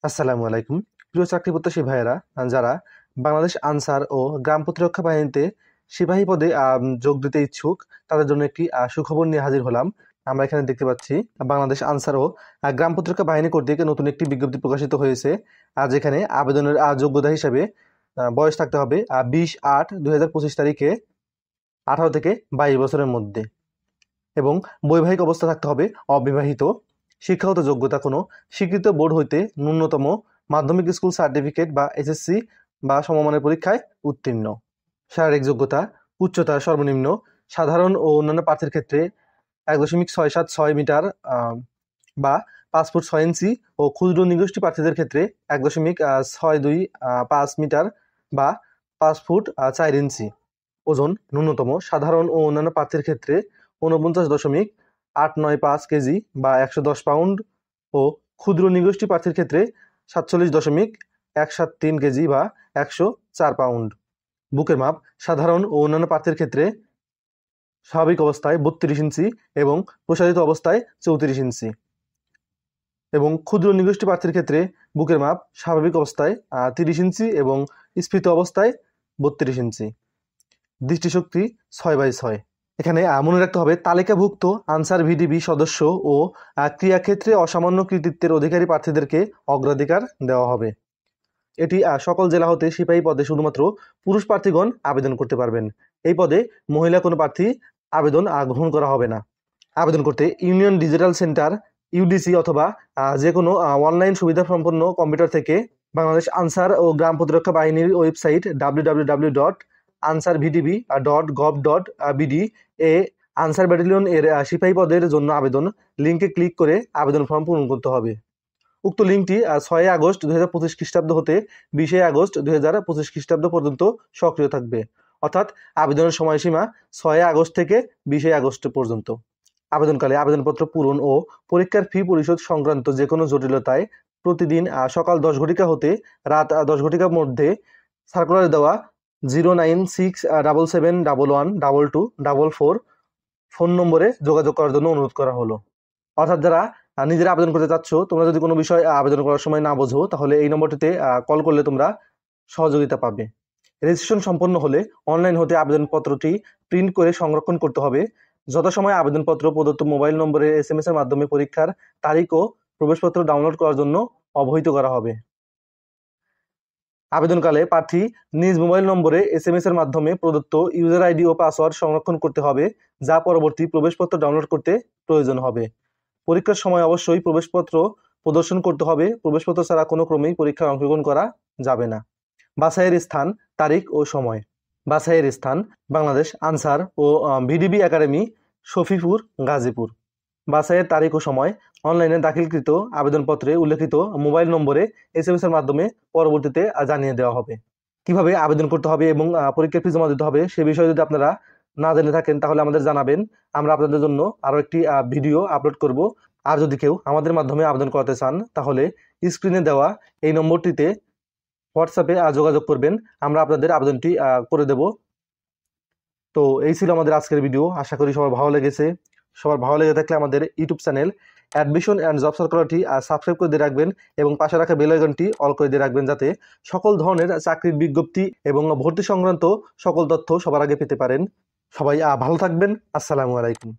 আসসালামু আলাইকুম। প্রিয় চাকরি প্রত্যাশী ভাইয়েরা, যারা বাংলাদেশ আনসার ও গ্রাম প্রতিরক্ষা বাহিনীতে সিপাহী পদে যোগ দিতে ইচ্ছুক, তাদের জন্য একটি সুখবর নিয়ে হাজির হলাম। আমরা এখানে দেখতে পাচ্ছি বাংলাদেশ আনসার ও গ্রাম প্রতিরক্ষা বাহিনী কর্তৃক নতুন একটি বিজ্ঞপ্তি প্রকাশিত হয়েছে। যেখানে আবেদনের যোগ্যতা হিসাবে বয়স থাকতে হবে 20/8/2025 তারিখে 18 থেকে 22 বছরের মধ্যে, এবং বৈবাহিক অবস্থা থাকতে হবে অবিবাহিত। শিক্ষাগত যোগ্যতা কোনো স্বীকৃত বোর্ড হইতে ন্যূনতম মাধ্যমিক স্কুল সার্টিফিকেট বা এসএসসি বা সমমানের পরীক্ষায় উত্তীর্ণ। শারীরিক যোগ্যতা উচ্চতা সর্বনিম্ন সাধারণ ও অন্যান্য প্রার্থীর ক্ষেত্রে 1.676 মিটার বা 5 ফুট 6 ইঞ্চি ও ক্ষুদ্র নিগোষ্ঠী প্রার্থীদের ক্ষেত্রে 1.625 মিটার বা 5 ফুট 4 ইঞ্চি। ওজন ন্যূনতম সাধারণ ও অন্যান্য প্রার্থীর ক্ষেত্রে 49.895 কেজি বা 110 পাউন্ড ও ক্ষুদ্র নিগোষ্ঠী প্রার্থীর ক্ষেত্রে 47.173 কেজি বা 104 পাউন্ড। বুকের মাপ সাধারণ ও অন্যান্য প্রার্থীর ক্ষেত্রে স্বাভাবিক অবস্থায় 32 ইঞ্চি এবং প্রসারিত অবস্থায় 34 ইঞ্চি, এবং ক্ষুদ্র নিগোষ্ঠী প্রার্থীর ক্ষেত্রে বুকের মাপ স্বাভাবিক অবস্থায় 30 ইঞ্চি এবং স্ফীত অবস্থায় 32 ইঞ্চি। দৃষ্টিশক্তি 6/6। এখানে মনে রাখতে হবে, তালিকাভুক্ত আনসার ভিডিবি সদস্য ও ক্রিয়াক্ষেত্রে অসামান্য কৃতিত্বের অধিকারী প্রার্থীদেরকে অগ্রাধিকার দেওয়া হবে। এটি সকল জেলা হতে সিপাহী পদে শুধুমাত্র পুরুষ প্রার্থীগণ আবেদন করতে পারবেন। এই পদে মহিলা কোনো প্রার্থী আবেদন গ্রহণ করা হবে না। আবেদন করতে ইউনিয়ন ডিজিটাল সেন্টার ইউডিসি অথবা যে কোনো অনলাইন সুবিধা সম্পন্ন কম্পিউটার থেকে বাংলাদেশ আনসার ও গ্রাম প্রতিরক্ষা বাহিনীর ওয়েবসাইট www.ansarvdb.gov.bd এ আনসার ব্যাটালিয়ন এর সিপাহী পদের জন্য আবেদন লিঙ্কে ক্লিক করে আবেদন ফর্ম পূরণ করতে হবে। উক্ত লিঙ্কটি 6 আগস্ট 2025 খ্রিস্টাব্দ হতে 20 আগস্ট 2025 খ্রিস্টাব্দ পর্যন্ত সক্রিয় থাকবে, অর্থাৎ আবেদনের সময়সীমা 6 আগস্ট থেকে 20 আগস্ট পর্যন্ত। আবেদনকালে আবেদনপত্র পূরণ ও পরীক্ষার ফি পরিশোধ সংক্রান্ত যে কোনো জটিলতায় প্রতিদিন সকাল 10 ঘটিকা হতে রাত 10 ঘটিকার মধ্যে সার্কুলার দেওয়া 09677111244 ফোন নম্বরে যোগাযোগ করার জন্য অনুরোধ করা হলো। অর্থাৎ যারা নিজেরা আবেদন করতে চাচ্ছ, তোমরা যদি কোনো বিষয় আবেদন করার সময় না বোঝো, তাহলে এই নম্বরটিতে কল করলে তোমরা সহযোগিতা পাবে। রেজিস্ট্রেশন সম্পন্ন হলে অনলাইন হতে আবেদনপত্রটি প্রিন্ট করে সংরক্ষণ করতে হবে। যথাসময়ে আবেদনপত্র প্রদত্ত মোবাইল নম্বরে SMS এর মাধ্যমে পরীক্ষার তারিখ ও প্রবেশপত্র ডাউনলোড করার জন্য অবহিত করা হবে। আবেদনকালে প্রার্থী নিজ মোবাইল নম্বরে SMS এর মাধ্যমে প্রদত্ত ইউজার আইডি ও পাসওয়ার্ড সংরক্ষণ করতে হবে, যা পরবর্তী প্রবেশপত্র ডাউনলোড করতে প্রয়োজন হবে। পরীক্ষার সময় অবশ্যই প্রবেশপত্র প্রদর্শন করতে হবে। প্রবেশপত্র ছাড়া কোনো ক্রমেই পরীক্ষায় অংশগ্রহণ করা যাবে না। বাছাইয়ের স্থান, তারিখ ও সময়। বাছাইয়ের স্থান বাংলাদেশ আনসার ও ভিডিবি একাডেমি, শফিপুর, গাজীপুর। বাছাইয়ের তারিখ ও সময় অনলাইনে দাখিলকৃত আবেদনপত্রে উল্লেখিত মোবাইল নম্বরে SMS এর মাধ্যমে পরবর্তীতে জানিয়ে দেওয়া হবে। কিভাবে আবেদন করতে হবে এবং পরীক্ষার ফি জমা দিতে হবে সে বিষয়ে যদি আপনারা না জেনে থাকেন, তাহলে আমাদের জানাবেন। আমরা আপনাদের জন্য আরও একটি ভিডিও আপলোড করব। আর যদি কেউ আমাদের মাধ্যমে আবেদন করাতে চান, তাহলে স্ক্রিনে দেওয়া এই নম্বরটিতে হোয়াটসঅ্যাপে যোগাযোগ করবেন। আমরা আপনাদের আবেদনটি করে দেব। তো এই ছিল আমাদের আজকের ভিডিও। আশা করি সবার ভালো লেগেছে। সবার ভালো লেগে থাকলে আমাদের YouTube channel admission and job সার্কুলারটি সাবস্ক্রাইব করে দিয়ে রাখবেন এবং পাশে রাখা বেল আইকনটি অল করে দিয়ে রাখবেন, যাতে সকল ধরনের চাকরির বিজ্ঞপ্তি এবং ভর্তি সংক্রান্ত সকল তথ্য সবার আগে পেতে পারেন। সবাই ভালো থাকবেন। আসসালামু আলাইকুম।